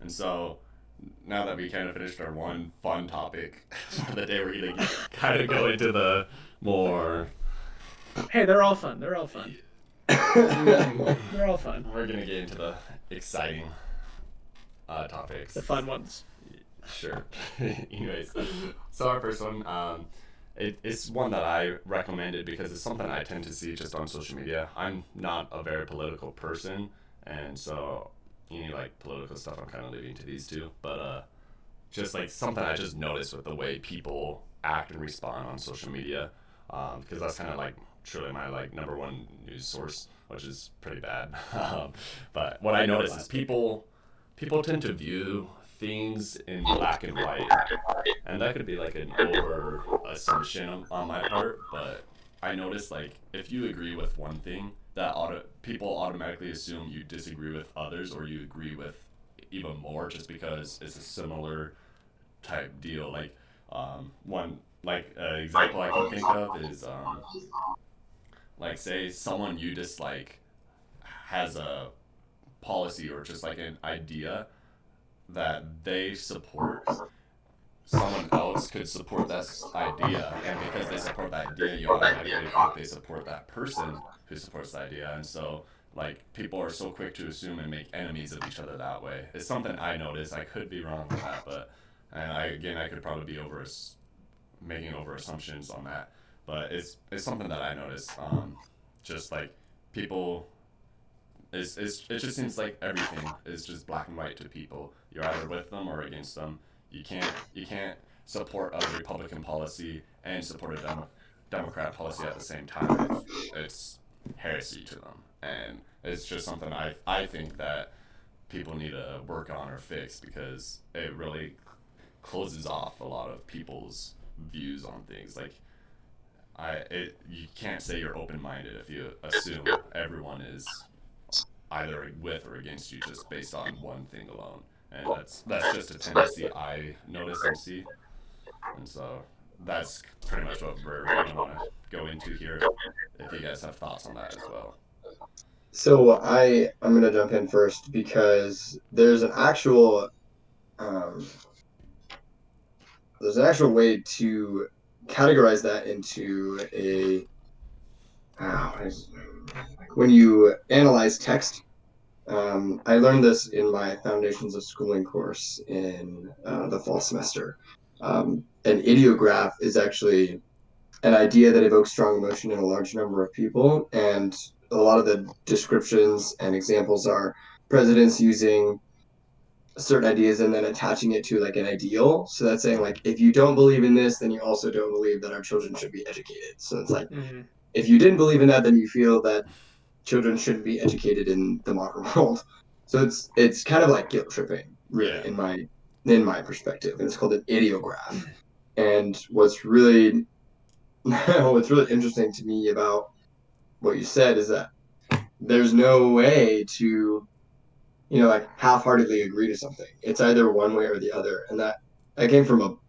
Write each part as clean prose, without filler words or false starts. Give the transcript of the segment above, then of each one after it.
And so now that we kind of finished our one fun topic for the day, we're gonna kind of go into the more. Hey, they're all fun. They're all fun. We're They're all fun. gonna get into the exciting The topics. fun ones. Sure. Anyways, so our first one, it's one that I recommended because it's something I tend to see just on social media. I'm not a very political person, and so like political stuff, I'm kind of leaving to these two. But just like something I just noticed with the way people act and respond on social media, because that's kind of like truly my like number one news source, which is pretty bad. But what I notice is people tend to view things in black and white, and that could be like an over assumption on my part, but I noticed like if you agree with one thing, that people automatically assume you disagree with others or you agree with even more just because it's a similar type deal. Like one like example I can think of is like say someone you dislike has a policy or just like an idea that they support, someone else could support that idea, and because they support that idea, you automatically think they support that person who supports the idea, and so like people are so quick to assume and make enemies of each other that way. It's something I noticed. I could be wrong with that, but and I could probably be making over assumptions on that, but it's something that I noticed. Just like people it just seems like everything is just black and white to people. You're either with them or against them. You can't support a Republican policy and support a Democrat policy at the same time. It's heresy to them, and it's just something I think that people need to work on or fix because it really closes off a lot of people's views on things. Like you can't say you're open minded if you assume everyone is either with or against you just based on one thing alone. And that's just a tendency I notice and see. And so that's pretty much what we're going to want to go into here if you guys have thoughts on that as well. So I'm gonna jump in first because um, there's an actual way to categorize that into a uh, when you analyze text. I learned this in my Foundations of Schooling course in the fall semester. An ideograph is actually an idea that evokes strong emotion in a large number of people, and a lot of the descriptions and examples are presidents using certain ideas and then attaching it to like an ideal. So that's saying like if you don't believe in this, then you also don't believe that our children should be educated. So it's like Mm-hmm. if you didn't believe in that, then you feel that children shouldn't be educated in the modern world. So it's kind of like guilt tripping, really, Yeah. in my perspective. And it's called an ideograph. And what's really interesting to me about what you said is that there's no way to like half-heartedly agree to something. It's either one way or the other, and that came from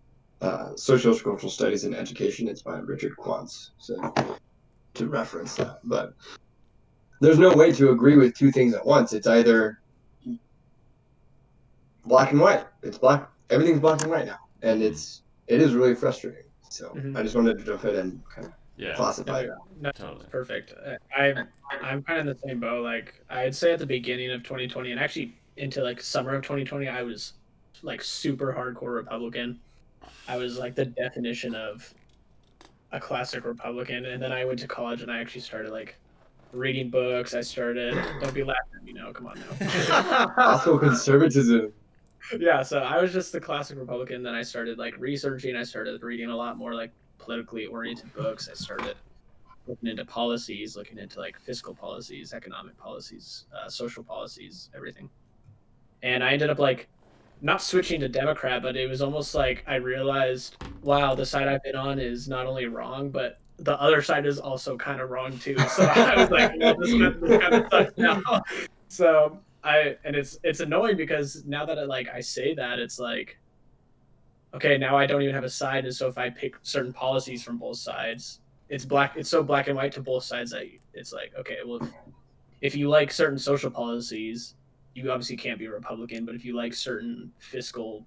a social cultural studies in education. It's by Richard Quantz, so to reference that. But there's no way to agree with two things at once. It's either black and white. It's black. Everything's black and white now, and Mm-hmm. it is really frustrating. So Mm-hmm. I just wanted to jump in and kind of Yeah. classify No, that. no, Totally. it's perfect. I'm kind of in the same boat. Like I'd say at the beginning of 2020 and actually into like summer of 2020, I was like super hardcore Republican. I was like the definition of a classic Republican. And then I went to college and I actually started like reading books. I started. Don't be laughing at me now. Come on now. Classical conservatism. Yeah, so I was just the classic Republican. Then I started like researching. I started reading a lot more like politically oriented books. I started looking into policies, looking into like fiscal policies, economic policies, social policies, everything. And I ended up like not switching to Democrat, but it was almost like I realized, wow, the side I've been on is not only wrong, but the other side is also kind of wrong too. So I was like, well, this kind of sucks now. So and it's annoying because now that I say that, it's like, okay, now I don't even have a side, and so if I pick certain policies from both sides, it's so black and white to both sides that it's like, okay, well, if you like certain social policies, you obviously can't be a Republican, but if you like certain fiscal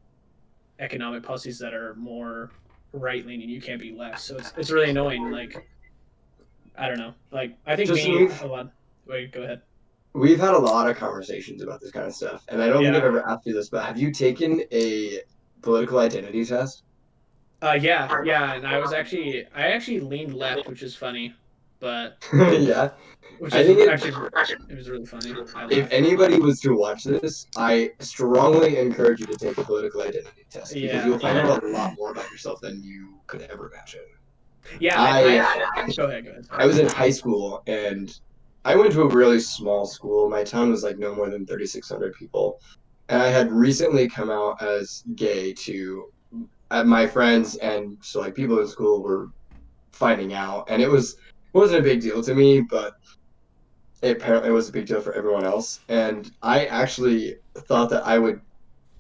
economic policies that are more right leaning, you can't be left. So it's really annoying. Like, I don't know. Like, I think Just me a lot. Wait, go ahead. we've had a lot of conversations about this kind of stuff, and I don't think I've Yeah. ever asked you this, but have you taken a political identity test? Yeah, and I actually leaned left, which is funny, but Yeah, which I is think actually it was really funny. I if laughed. anybody was to watch this, I strongly encourage you to take a political identity test because you'll Yeah, find out a lot more about yourself than you could ever imagine. yeah, and I go ahead, go ahead. I was in high school and I went to a really small school. My town was like no more than 3,600 people. And I had recently come out as gay to my friends, and so like people in school were finding out, and it wasn't a big deal to me, but it apparently was a big deal for everyone else. And I actually thought that I would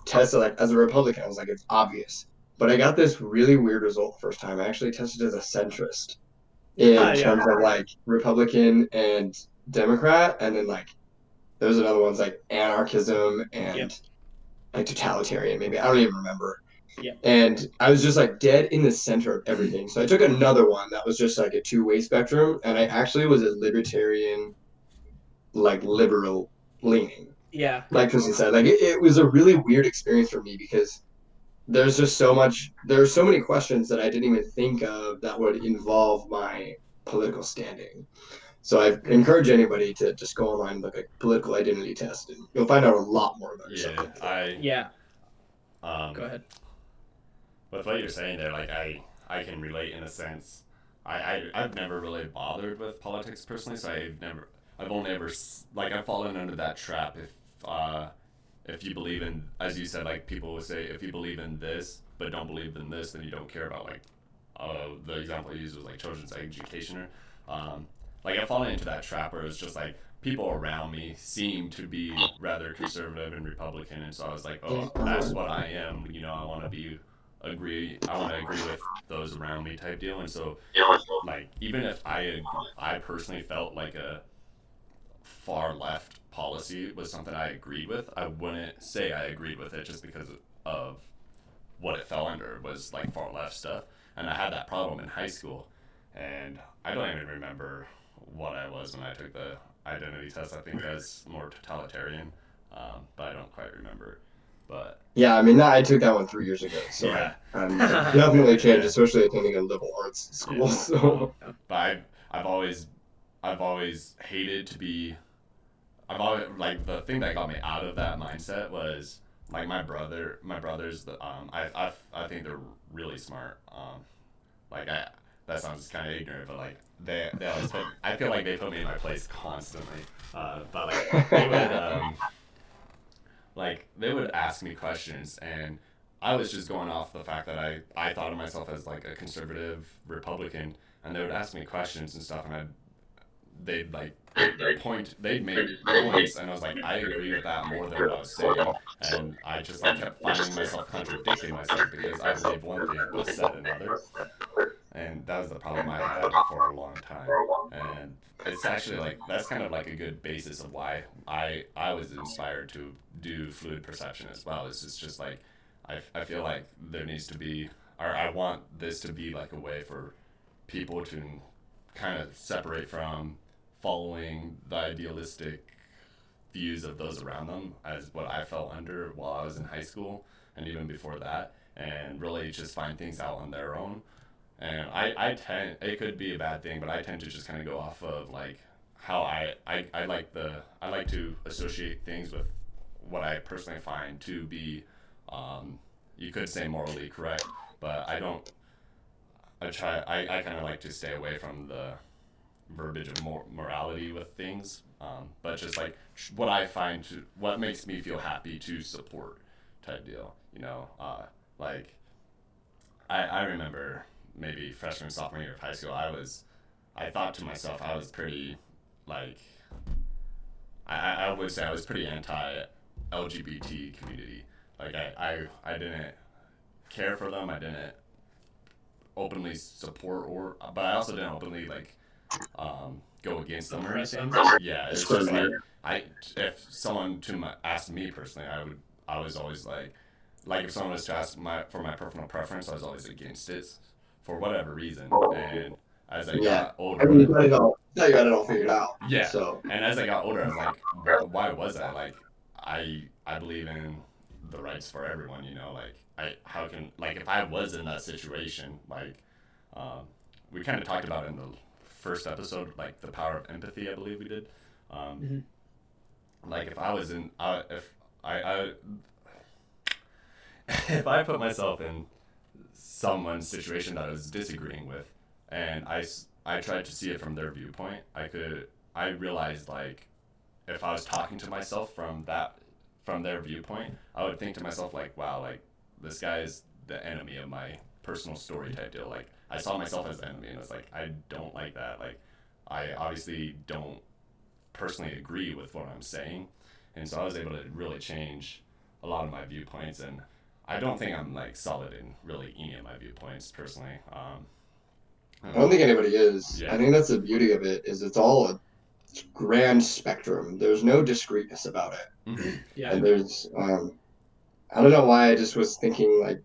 test it like as a Republican. I was like, it's obvious. But I got this really weird result the first time. I actually tested as a centrist in Yeah, terms of like Republican and Democrat, and then like there's another ones like anarchism yep, and like totalitarian, maybe. I don't even remember. yep, And I was just like dead in the center of everything. So I took another one that was just like a two-way spectrum, and I actually was a libertarian, like liberal leaning. yeah, Like Tristan said, like it was a really weird experience for me because there's just so much, there's so many questions that I didn't even think of that would involve my political standing. So I encourage anybody to just go online and look at political identity test, and you'll find out a lot more about yourself. Yeah, yeah. Go um, ahead. with what you're saying there, like I can relate in a sense. I've never really bothered with politics personally, so I've only ever like I've fallen under that trap. If you believe in, as you said, like people would say, if you believe in this but don't believe in this, then you don't care about like the example you used was like children's education or like I've fallen into that trap where it's just like people around me seem to be rather conservative and Republican, and so I was like, oh, that's what I am. You know, I want to agree with those around me type deal, and so like even if I personally felt like a far left policy was something I agreed with, I wouldn't say I agreed with it just because of what it fell under was like far left stuff. And I had that problem in high school, and I don't even remember what I was when I took the identity test. I think I was more totalitarian, but I don't quite remember. But Yeah, I mean, I took that one 3 years ago, so yeah, I'm definitely changed, yeah, especially attending a liberal arts school. yeah. So But I've always hated to be. I've always like the thing that got me out of that mindset was like my brothers. I think they're really smart. Like that sounds kind of ignorant, but like they always put. I feel like they put me in my place constantly. But like they would ask me questions, and I was just going off the fact that I thought of myself as like a conservative Republican, and they would ask me questions and stuff, and they'd like they'd make points, and I was like, I agree with that more than what I was saying, and I just like kept finding myself contradicting myself because I believe one thing but said another, and that was the problem I had for a long time. And it's actually like that's kind of like a good basis of why I was inspired to do fluid perception as well. It's just like I feel like there needs to be, or I want this to be like a way for people to kind of separate from following the idealistic views of those around them as what I fell under while I was in high school and even before that, and really just find things out on their own. And I tend, it could be a bad thing, but I tend to just kind of go off of like how I like to associate things with what I personally find to be, you could say morally correct, but I don't, I kind of like to stay away from the verbiage of morality with things, but just like what I find to, what makes me feel happy to support type deal, you know, like I remember maybe freshman, sophomore year of high school, I thought to myself, I was pretty, like, I would say I was pretty anti-LGBT community. Like, I didn't care for them. I didn't openly support but I also didn't openly, like, go against them or Oppress anything. them. Yeah, it's just like Discriminate. if someone asked me personally, I was always like if someone was to ask for my personal preference, I was always against it for whatever reason. And as I Yeah. got I mean, you older, got it all. Now you got it all figured out. yeah, So and as I got older, I was like, why was that? Like, I believe in the rights for everyone. You know, like how can like if I was in that situation, like um, we kind of talked about in the first episode, like the power of empathy. I believe we did. Um, Hmm. like if I was in, if I if I put myself in someone's situation that I was disagreeing with, and I tried to see it from their viewpoint, I realized like if I was talking to myself from their viewpoint, I would think to myself like, wow, like this guy is the enemy of my personal story type deal. Like I saw myself as the enemy, and it's like I don't like that. Like I obviously don't personally agree with what I'm saying, and so I was able to really change a lot of my viewpoints. And I don't think I'm like solid in really any of my viewpoints personally. I don't think anybody is. I Yeah. think that's the beauty of it is it's all a grand spectrum. There's no discreteness about it. Mm-hmm. Yeah. And there's I don't know why I just was thinking like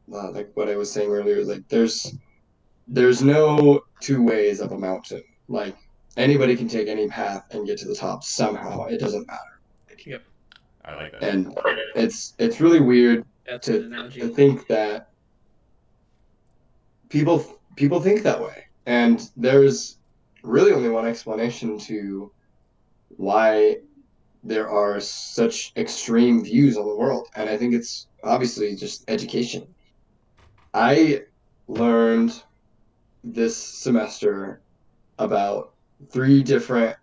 what I was saying earlier, like there's no two ways up a mountain. Like anybody can take any path and get to the top somehow. It doesn't matter. Yep. I like that. And it's really weird That's an to analogy. think that people think that way. And there's really only one explanation to why there are such extreme views on the world. And I think it's obviously just education. I learned this semester about three different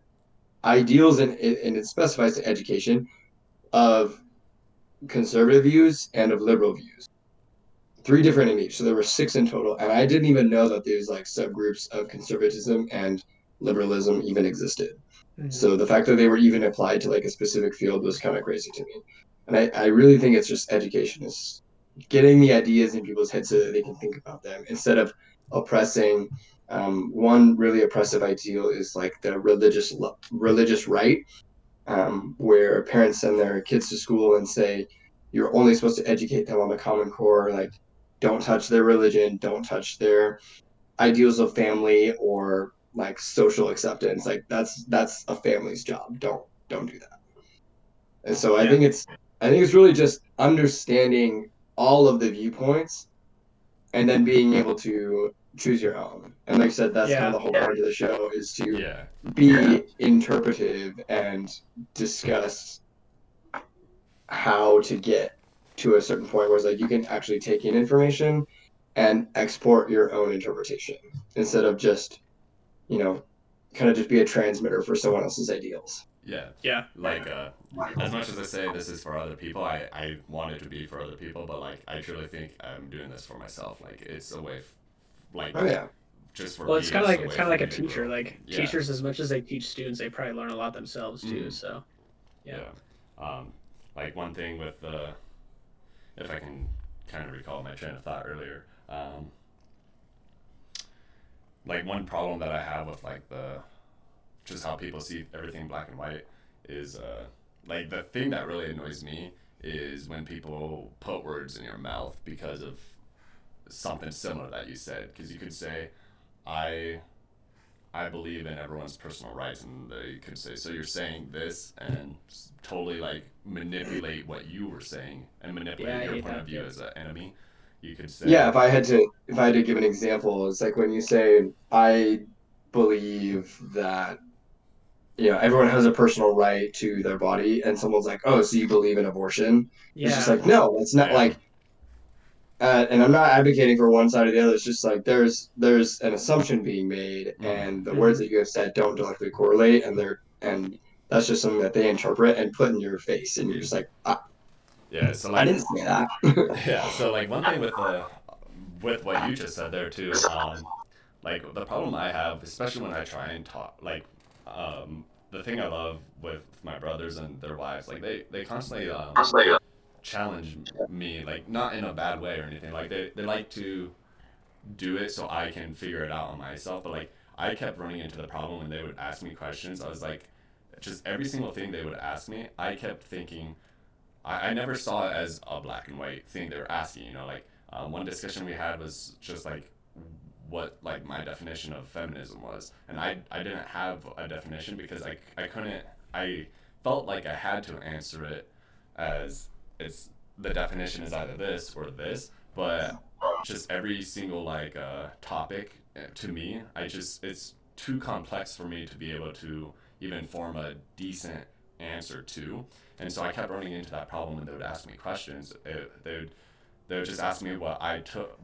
ideals, and it specifies to education of conservative views and of liberal views. Three different in each. So there were six in total. And I didn't even know that these like subgroups of conservatism and liberalism even existed. Mhm. So the fact that they were even applied to like a specific field was kind of crazy to me. And I really think it's just education is getting the ideas in people's heads so that they can think about them instead of oppressing. One really oppressive ideal is like the religious right, where parents send their kids to school and say you're only supposed to educate them on the Common Core, like don't touch their religion, don't touch their ideals of family or like social acceptance. Like that's a family's job. Don't do that. And so Yeah. I think it's really just understanding all of the viewpoints and then being able to choose your own. And like I said, that's kind of Yeah. the whole point of the show is to Yeah. be interpretive and discuss how to get to a certain point where it's like you can actually take in information and export your own interpretation instead of just, you know, kind of just be a transmitter for someone else's ideals. Yeah. Yeah. Like as much as I say this is for other people, I want it to be for other people, but like I truly think I'm doing this for myself. Like it's a way like Oh yeah. just for Well, me, it's kind of like a it's way kind of for like me a to teacher. grow. Like Yeah. teachers, as much as they teach students, they probably learn a lot themselves too. Mhm. So, yeah. Like one thing with the, if I can kind of recall my train of thought earlier, like one problem that I have with like the, just how people see everything black and white is like the thing that really annoys me is when people put words in your mouth because of something similar that you said. Because you could say, I I believe in everyone's personal rights, and they could say, so you're saying this, and totally like manipulate what you were saying and Yeah, manipulate I your hate point that. of view Yep. as an enemy. You could Yeah, say, if I had to give an example, it's like when you say I believe that everyone has a personal right to their body, and someone's like, "Oh, so you believe in abortion?" It's just Yeah. like, no, it's not yeah, like, and I'm not advocating for one side or the other. It's just like there's an assumption being made, mm, and the words Hmm. that you have said don't directly correlate, and that's just something that they interpret and put in your face, and you're just like, yeah. So I like, didn't say that. yeah. So like one thing with the, with what you just said there too, like the problem I have, especially when I try and talk, like, the thing I love with my brothers and their wives, like they constantly challenge me, like not in a bad way or anything. Like they like to do it so I can figure it out on myself. But like I kept running into the problem when they would ask me questions. I was like, just every single thing they would ask me, I kept thinking, I never saw it as a black and white thing they were asking. Like one discussion we had was just like what like my definition of feminism was, and I didn't have a definition because I couldn't. I felt like I had to answer it as it's the definition is either this or this, but just every single like topic to me, it's too complex for me to be able to even form a decent answer to. And so I kept running into that problem when they would ask me questions. They would just ask me what I took,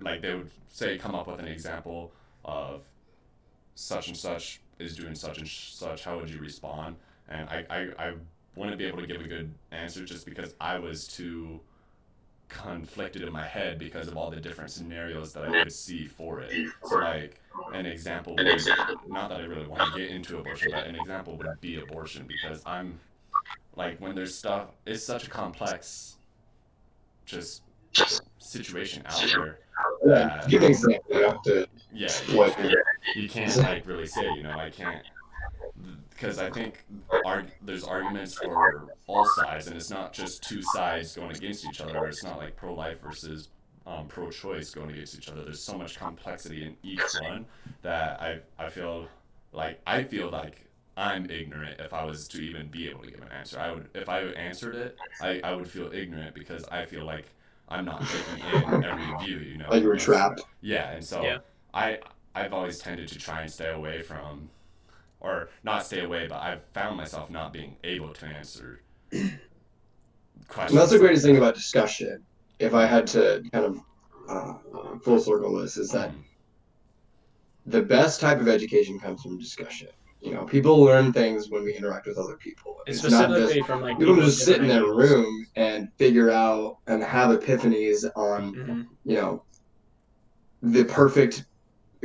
like they would say, come up with an example of such and such is doing such and such. How would you respond? And I wouldn't be able to give a good answer just because I was too conflicted in my head because of all the different scenarios that I could see for it. So like an example would, not that I really want to get into abortion, but an example would be abortion because I'm like when there's stuff, it's such a complex just situation out there Yeah, that give an example. You have to yeah, what you can't like really say, I can't, because I think there's arguments for all sides, and it's not just two sides going against each other. It's not like pro-life versus pro-choice going against each other. There's so much complexity in each one that I feel like I'm ignorant if I was to even be able to give an answer. If I answered it, I would feel ignorant because I feel like I'm not taking in every view, like you were trapped. Yeah, and so Yeah. I've always tended to try and stay away from, or not stay away, but I've found myself not being able to answer questions. And that's the greatest thing about discussion. If I had to kind of full circle this, is that the best type of education comes from discussion. People learn things when we interact with other people. It's It's not just specifically from like people people just with sit in different their angles. room and figure out and have epiphanies on, Mhm. The perfect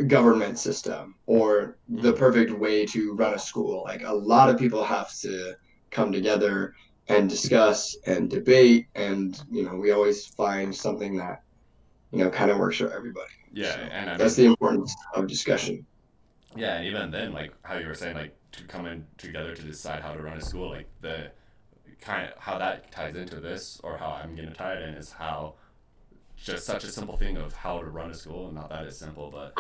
government system or the perfect way to run a school. Like a lot of people have to come together and discuss and debate, and we always find something that kind of works for everybody. Yeah, So and I that's mean, the importance of discussion. yeah, and even then, like how you were saying, like to come in together to decide how to run a school, like the kind of how that ties into this, or how I'm gonna tie it in, is how just such a simple thing of how to run a school, not that it's simple, but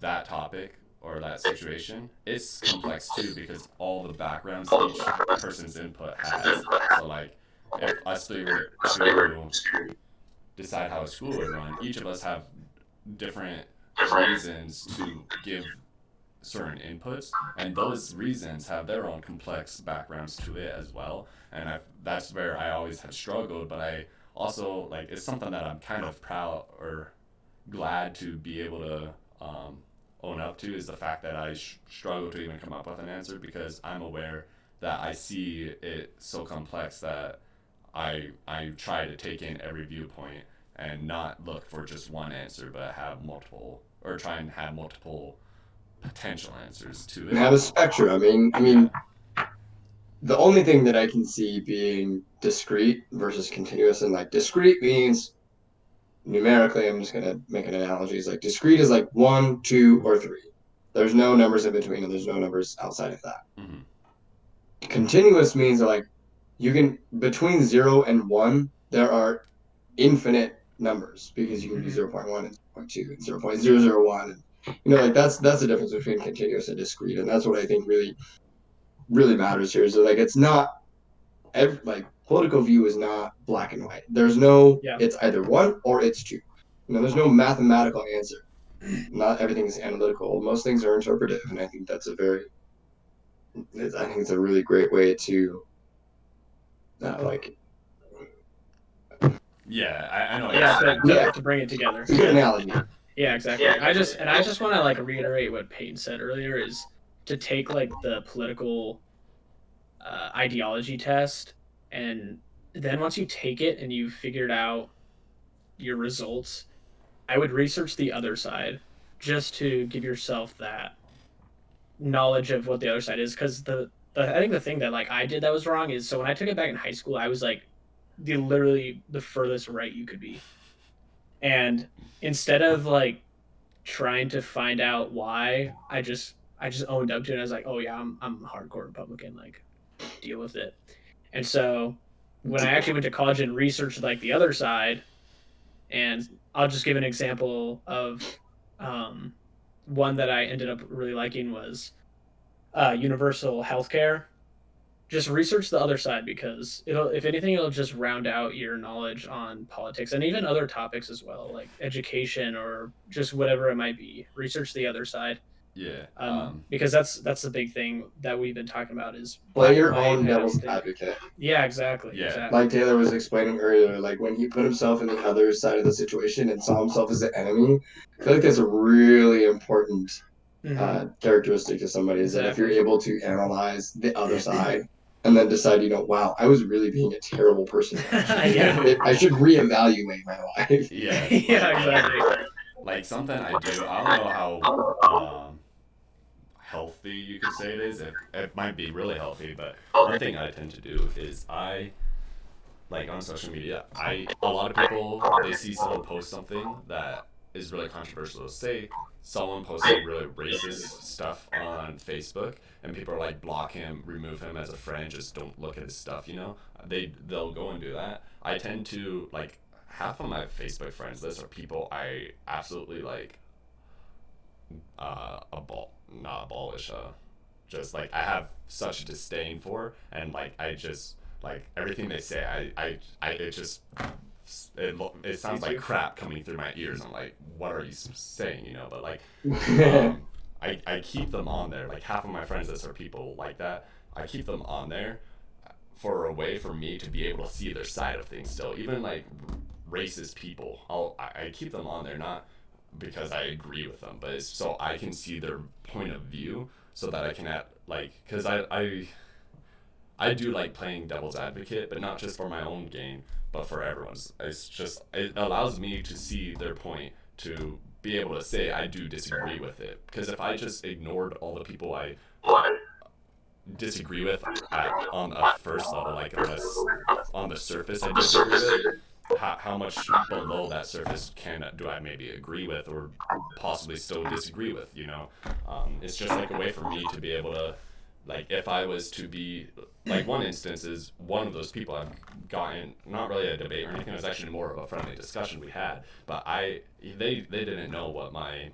that topic or that situation is complex too because all the backgrounds each person's input has. So like if us three were to decide how a school would run, each of us have different reasons to give certain inputs, and those reasons have their own complex backgrounds to it as well. And that's where I always have struggled, but I also like it's something that I'm kind of proud or glad to be able to own up to, is the fact that I struggle to even come up with an answer because I'm aware that I see it so complex that I try to take in every viewpoint and not look for just one answer, but have multiple, or try and have multiple potential answers to And have it. a spectrum. I mean, the only thing that I can see being discrete versus continuous, and like discrete means numerically, I'm just gonna make an analogy. Is like discrete is like 1, 2, or 3. There's no numbers in between, and there's no numbers outside of that. Mm-hmm. Continuous means that like you can between 0 and 1, there are infinite numbers because you can do 0.1 and 0.2 and 0.001. Like that's the difference between continuous and discrete, and that's what I think really matters here. So like it's not like political view is not black and white. There's no it's either 1 or it's 2. There's no mathematical answer. Not everything is analytical. Most things are interpretive, and I think that's I think it's a really great way to like. Yeah, I know. To bring it together. It's a good analogy. Yeah, exactly. I just want to like reiterate what Peyton said earlier, is to take like the political ideology test, and then once you take it and you've figured out your results, I would research the other side just to give yourself that knowledge of what the other side is. Because I think the thing that like I did that was wrong is, so when I took it back in high school, I was like literally the furthest right you could be, and instead of like trying to find out why, I just owned up to it. I was like, oh yeah, I'm a hardcore Republican. Like, deal with it. And so when I actually went to college and researched like the other side, and I'll just give an example of um, one that I ended up really liking was universal healthcare. Just research the other side because it'll, if anything, it'll just round out your knowledge on politics and even other topics as well, like education or just whatever it might be. Research the other side, Yeah. because that's the big thing that we've been talking about is Play black and your white. own I don't devil's think. advocate. Yeah, exactly. Yeah. Exactly. Like Taylor was explaining earlier, like when he put himself in the other side of the situation and saw himself as the enemy, I feel like that's a really important characteristic of somebody is that if you're Exactly. able to analyze the other side and then decide, wow, I was really being a terrible person. Yeah. I should reevaluate my life. Yeah. Yeah, exactly. Like something I do. I don't know how healthy you could say it is. It might be really healthy, but one thing I tend to do is like on social media, a lot of people, they see someone post something that is really controversial. Say someone posted really racist stuff on Facebook, and people are like, block him, remove him as a friend, just don't look at his stuff. They'll go and do that. I tend to like half of my Facebook friends list are people I absolutely like, not abolish, just like I have such disdain for, and like I just like everything they say, it just it sounds like crap coming through my ears. I'm like, what are you saying? But like, I keep them on there. Like half of my friends list are people like that. I keep them on there for a way for me to be able to see their side of things still. Even like racist people, I keep them on there not because I agree with them, but it's so I can see their point of view, so that I can because I do like playing devil's advocate, but not just for my own gain, but for everyone's. It allows me to see their point, to be able to say I do disagree with it. Because if I just ignored all the people I disagree with on a first level, like on the surface I disagree with, how much below that surface do I maybe agree with or possibly still disagree with? It's just like a way for me to be able to, like, if I was to be like, one instance is one of those people I've gotten, not really a debate or anything, it was actually more of a friendly discussion we had, but they didn't know what my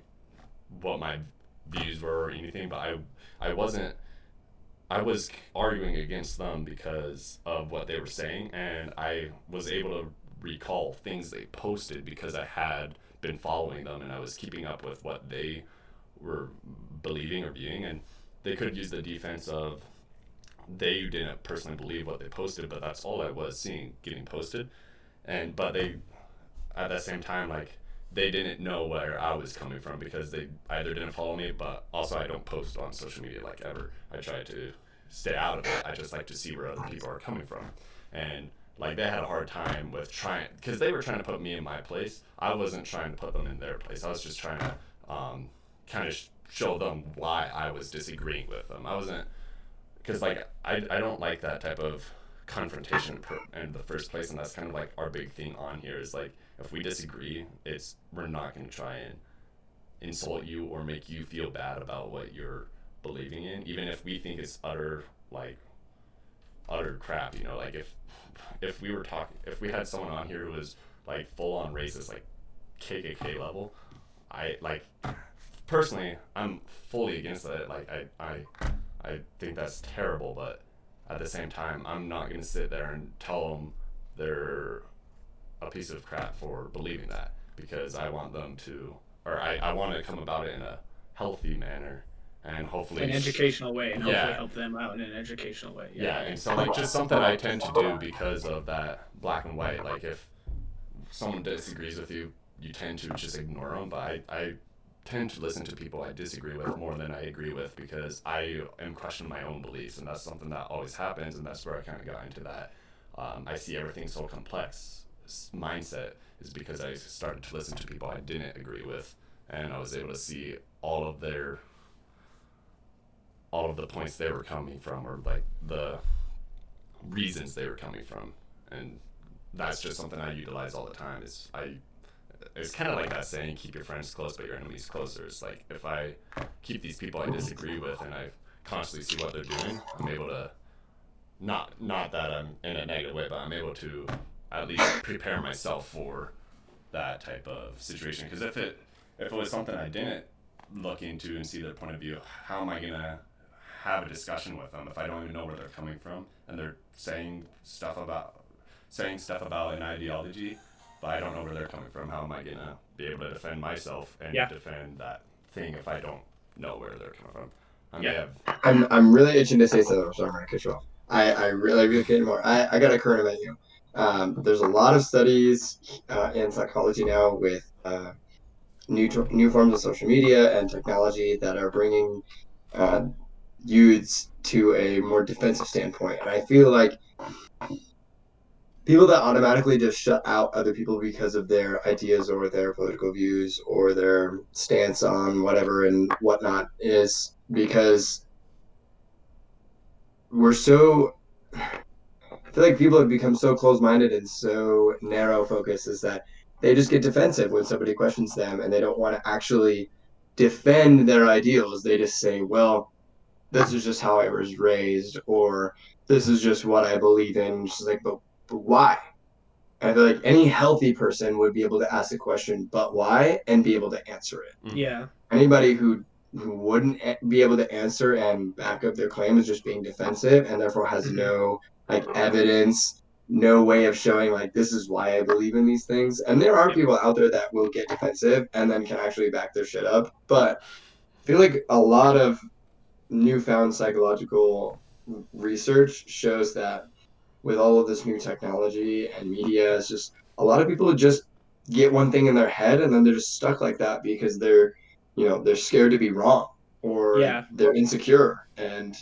views were or anything, but I wasn't I was arguing against them because of what they were saying, and I was able to recall things they posted because I had been following them and I was keeping up with what they were believing or viewing. And they could use the defense of they didn't personally believe what they posted, but that's all I was seeing getting posted. But they, at that same time, like, they didn't know where I was coming from because they either didn't follow me, but also I don't post on social media like ever. I try to stay out of it. I just like to see where other people are coming from. And like, they had a hard time with trying, because they were trying to put me in my place. I wasn't trying to put them in their place. I was just trying to kind of show them why I was disagreeing with them. I wasn't, because like I don't like that type of confrontation in the first place, and that's kind of like our big thing on here is like, if we disagree, we're not going to try and insult you or make you feel bad about what you're believing in, even if we think it's utter crap. Like, if we had someone on here who was like full on racist, like KKK level, I like, personally, I'm fully against that. Like, I think that's terrible, but at the same time, I'm not going to sit there and tell them they're a piece of crap for believing that, because I want them to, or I want to come about it in a healthy manner and hopefully an educational way, and hopefully help them out in an educational way. Yeah, and so like, just something I tend to do because of that black and white. Like, if someone disagrees with you, you tend to just ignore them, but I tend to listen to people I disagree with more than I agree with, because I am questioning my own beliefs, and that's something that always happens, and that's where I kind of got into that. I see everything so complex mindset is because I started to listen to people I didn't agree with, and I was able to see all of the points they were coming from, or like the reasons they were coming from, and that's just something I utilize all the time. it's kind of like that saying, keep your friends close but your enemies closer. It's like if I keep these people I disagree with and I constantly see what they're doing, I'm able to, not that I'm in a negative way, but I'm able to at least prepare myself for that type of situation. Because if it was something I didn't look into and see their point of view, how am I gonna have a discussion with them if I don't even know where they're coming from and they're saying stuff about an ideology, but I don't know where they're coming from? How am I gonna be able to defend myself and defend that thing if I don't know where they're coming from? I'm really itching to say something. So I'm gonna cut you off. I really can't more. I got a current about you. There's a lot of studies in psychology now with new forms of social media and technology that are bringing youths to a more defensive standpoint. And I feel like people that automatically just shut out other people because of their ideas or their political views or their stance on whatever and whatnot is because we're so. I feel like people have become so close-minded and so narrow-focused is that they just get defensive when somebody questions them and they don't want to actually defend their ideals. They just say, well, this is just how I was raised, or this is just what I believe in. Just like, but why? I feel like any healthy person would be able to ask the question, but why, and be able to answer it. Yeah. Anybody who wouldn't be able to answer and back up their claim is just being defensive and therefore has no like evidence, no way of showing like this is why I believe in these things. And there are people out there that will get defensive and then can actually back their shit up. But I feel like a lot of newfound psychological research shows that with all of this new technology and media, it's just a lot of people just get one thing in their head and then they're just stuck like that because they're scared to be wrong or they're insecure. And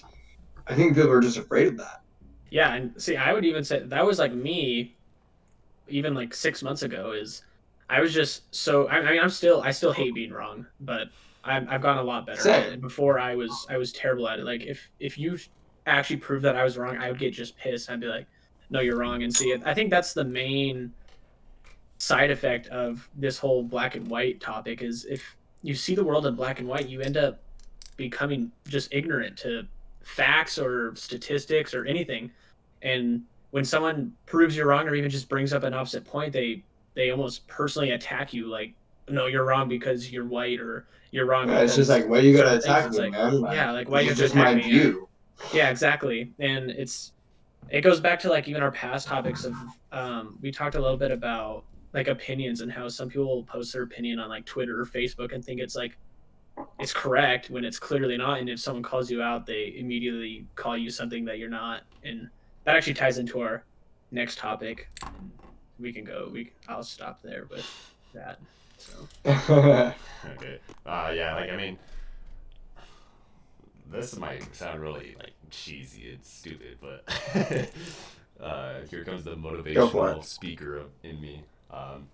I think people are just afraid of that. Yeah, and see, I would even say that was like me, even like 6 months ago. Is I was just so. I mean, I still hate being wrong, but I've gotten a lot better at it. And before I was terrible at it. Like if you actually proved that I was wrong, I would get just pissed. I'd be like, no, you're wrong. And see, I think that's the main side effect of this whole black and white topic is if you see the world in black and white, you end up becoming just ignorant to facts or statistics or anything. And when someone proves you're wrong or even just brings up an opposite point, they almost personally attack you like, no, you're wrong because you're white, or you're wrong because it's just like, why you gotta attack me, like, man? Yeah, like why you just my view. Yeah, exactly. And it goes back to like even our past topics of we talked a little bit about like opinions and how some people will post their opinion on like Twitter or Facebook and think it's like it's correct when it's clearly not. And if someone calls you out, they immediately call you something that you're not. And that actually ties into our next topic. I'll stop there with that. So. Okay. Yeah, like I mean, this might sound really like cheesy and stupid, but here comes the motivational speaker in me.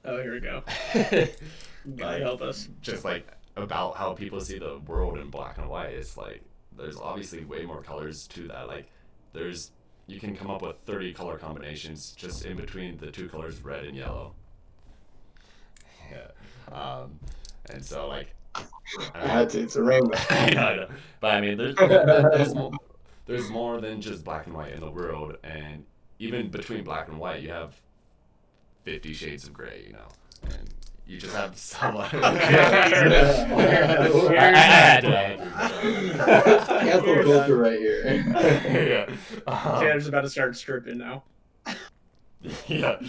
Here we go. God help us. Just like about how people see the world in black and white. It's like there's obviously way more colors to that. Like you can come up with 30 color combinations just in between the two colors red and yellow. Yeah. And so like it's a rainbow. I know. But I mean there's more than just black and white in the world, and even between black and white you have 50 shades of gray, you know. And you just have someone. I had to. Cancel culture right here. Yeah. Tanner's about to start stripping now. Yeah,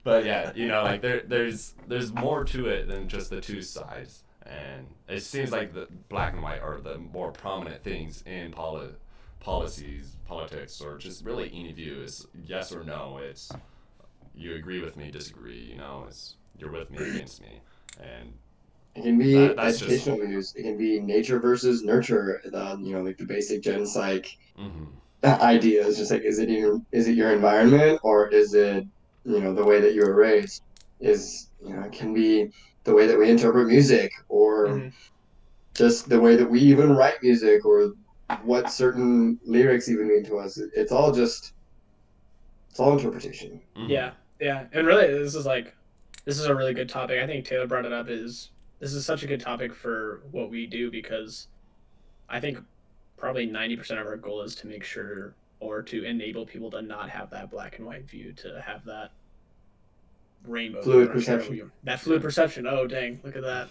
but yeah, you know, like there's more to it than just the two sides, and it seems like the black and white are the more prominent things in policies, politics, or just really any view. Is yes or no. It's you agree with me, disagree. You know, it's you're with me, against me, and it can be educational views. It can be nature versus nurture. Like the basic gen psych idea is just like, is it your environment, or is it the way that you were raised? It can be the way that we interpret music, or just the way that we even write music, or what certain lyrics even mean to us. It's all interpretation. Yeah, and really, this is this is a really good topic. I think Taylor brought it up. This is such a good topic for what we do, because I think probably 90% of our goal is to make sure, or to enable people to not have that black and white view, to have that rainbow view. Fluid I'm not sure perception. that fluid perception. Oh dang! Look at that.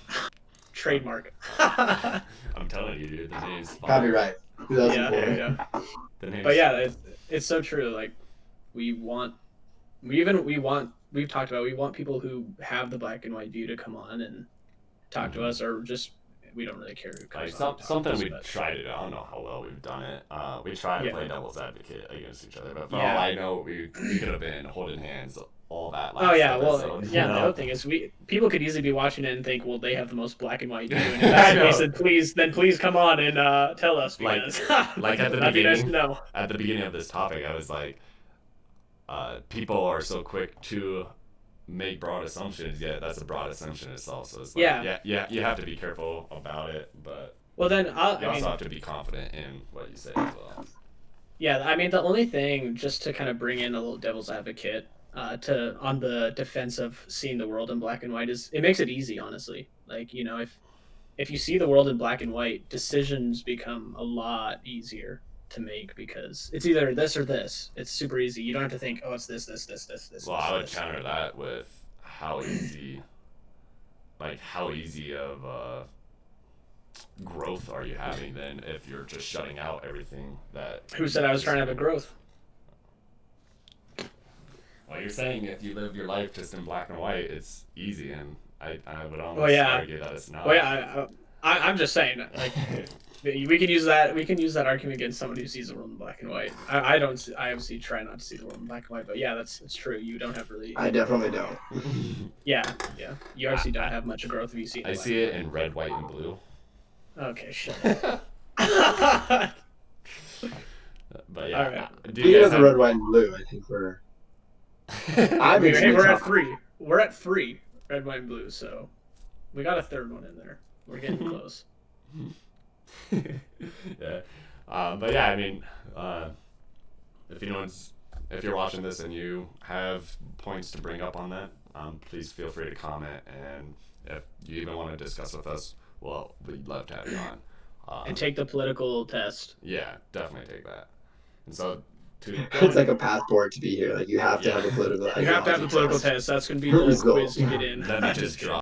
Trademark. I'm telling you, dude, the name's fine. Copyright. Yeah, 2004. yeah. The name's But yeah, it's so true. Like we've talked about, we want people who have the black and white view to come on and talk to us, or just we don't really care who Like comes on and talks to something us, we but- tried to do. I don't know how well we've done it. We try to Yeah. play devil's advocate against each other, but for Yeah. all I know, we could have been holding hands all that last Oh yeah, well, episode, you yeah. The know? other thing is, people could easily be watching it and think, well, they have the most black and white view. And if that's the case, then please come on and tell us, because like at the that'd be nice to beginning, know. at the beginning of this topic, I was like, people are so quick to make broad assumptions, yet that's a broad assumption itself. So it's like, Yeah. you have to be careful about it, but Well, then you I also mean, have to be confident in what you say as well. yeah. I mean, the only thing, just to kind of bring in a little devil's advocate, on the defense of seeing the world in black and white, is it makes it easy, honestly. Like, you know, if you see the world in black and white, decisions become a lot easier to make, because it's either this or this. It's super easy. You don't have to think, oh, it's this. Well, I would this. counter that with how easy of growth are you having then if you're just shutting out everything that. Who said I was trying to have a growth? Well, you're saying if you live your life just in black and white, it's easy, and I would almost Well, yeah. argue that it's not. Well, yeah, I'm just saying, like, we can use that argument against someone who sees the world in black and white. I obviously try not to see the world in black and white, but yeah, it's true. You don't have really. I definitely don't. Yeah. You obviously don't have much growth if you see. I see it in red, white, and blue. Okay, shut up. But yeah, All right. do you Speaking guys of the have- red, white, and blue, I think we're. I'm Hey, actually we're at top. 3. We're at 3. Red, white, and blue. So we got a third one in there. We're getting close. Yeah, but yeah, I mean, if you're watching this and you have points to bring up on that, please feel free to comment, and if you even want to discuss with us, well, we'd love to have you on. And take the political test. Yeah, definitely take that. And so, It's like a passport to be here. Like you have to have a political. You have to have the ideology political test. test. That's going to be the Let's go. quiz to get in. let me just drop